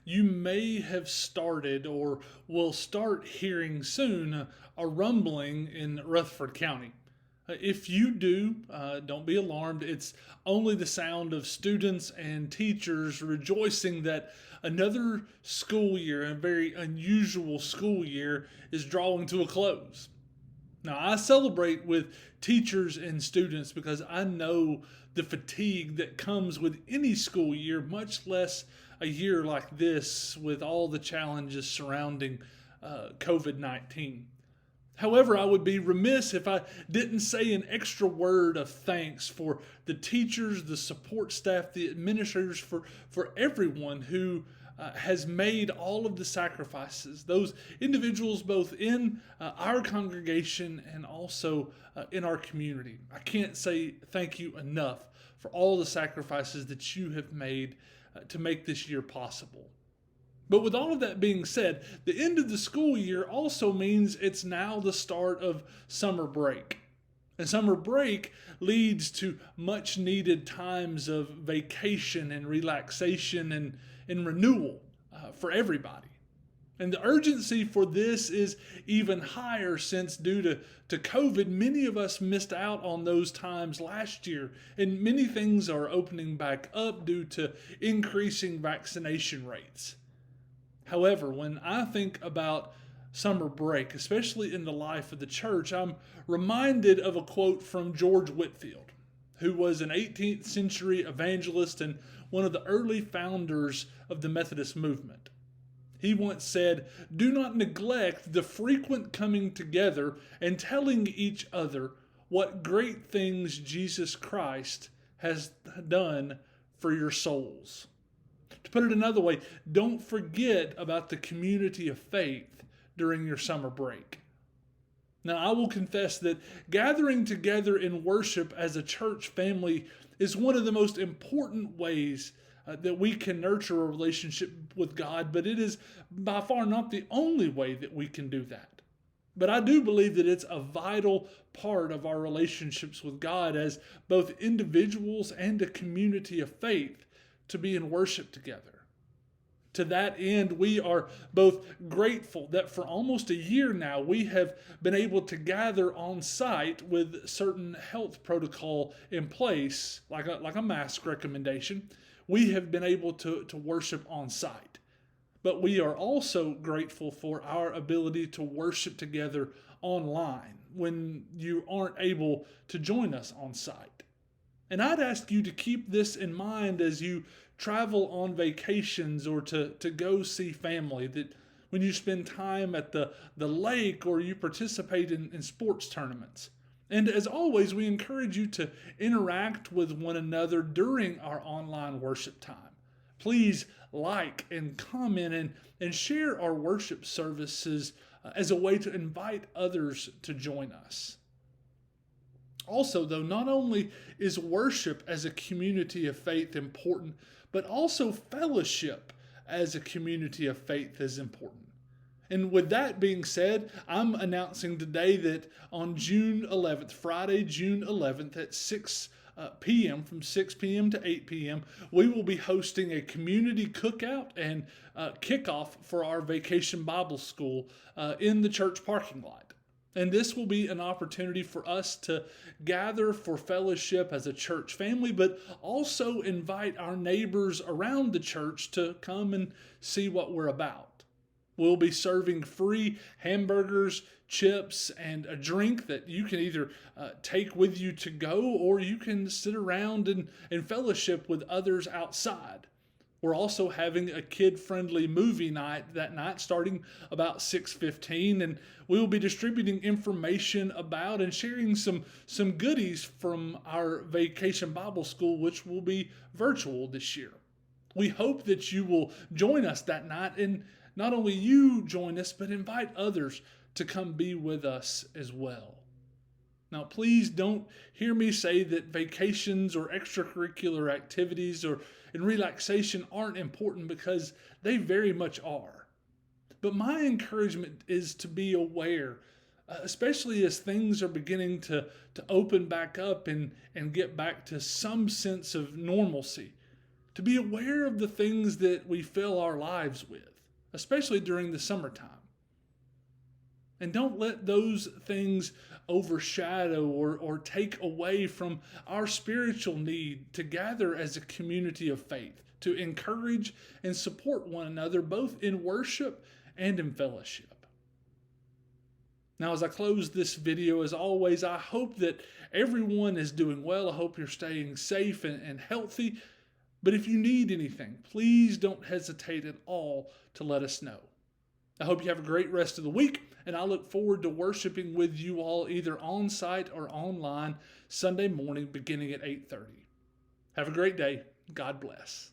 you may have started or will start hearing soon a rumbling in Rutherford County. If you do, don't be alarmed. It's only the sound of students and teachers rejoicing that another school year, a very unusual school year, is drawing to a close. Now, I celebrate with teachers and students because I know the fatigue that comes with any school year, much less a year like this with all the challenges surrounding COVID 19. However, I would be remiss if I didn't say an extra word of thanks for the teachers, the support staff, the administrators, for everyone who has made all of the sacrifices. Those individuals, both in our congregation and also in our community. I can't say thank you enough for all the sacrifices that you have made to make this year possible. But with all of that being said, the end of the school year also means it's now the start of summer break. And summer break leads to much needed times of vacation and relaxation and renewal for everybody. And the urgency for this is even higher since, due to COVID, many of us missed out on those times last year. And many things are opening back up due to increasing vaccination rates. However, when I think about summer break, especially in the life of the church, I'm reminded of a quote from George Whitefield, who was an 18th century evangelist and one of the early founders of the Methodist movement. He once said, "Do not neglect the frequent coming together and telling each other what great things Jesus Christ has done for your souls." To put it another way, don't forget about the community of faith during your summer break. Now, I will confess that gathering together in worship as a church family is one of the most important ways that we can nurture a relationship with God, but it is by far not the only way that we can do that. But I do believe that it's a vital part of our relationships with God as both individuals and a community of faith to be in worship together. To that end, we are both grateful that for almost a year now we have been able to gather on site with certain health protocol in place, like a mask recommendation. We have been able to worship on site. But we are also grateful for our ability to worship together online when you aren't able to join us on site. And I'd ask you to keep this in mind as you travel on vacations or to go see family, that when you spend time at the lake or you participate in sports tournaments. And as always, we encourage you to interact with one another during our online worship time. Please like and comment and share our worship services as a way to invite others to join us. Also, though, not only is worship as a community of faith important, but also fellowship as a community of faith is important. And with that being said, I'm announcing today that on June 11th, Friday, June 11th at 6 p.m., from 6 p.m. to 8 p.m., we will be hosting a community cookout and kickoff for our Vacation Bible School in the church parking lot. And this will be an opportunity for us to gather for fellowship as a church family, but also invite our neighbors around the church to come and see what we're about. We'll be serving free hamburgers, chips, and a drink that you can either take with you to go, or you can sit around and fellowship with others outside. We're also having a kid-friendly movie night that night starting about 6:15, and we will be distributing information about and sharing some goodies from our Vacation Bible School, which will be virtual this year. We hope that you will join us that night, and not only you join us, but invite others to come be with us as well. Now, please don't hear me say that vacations or extracurricular activities and relaxation aren't important, because they very much are. But my encouragement is to be aware, especially as things are beginning to open back up and get back to some sense of normalcy, to be aware of the things that we fill our lives with, especially during the summertime. And don't let those things overshadow or take away from our spiritual need to gather as a community of faith, to encourage and support one another, both in worship and in fellowship. Now, as I close this video, as always, I hope that everyone is doing well. I hope you're staying safe and healthy. But if you need anything, please don't hesitate at all to let us know. I hope you have a great rest of the week, and I look forward to worshiping with you all either on site or online Sunday morning beginning at 8:30. Have a great day. God bless.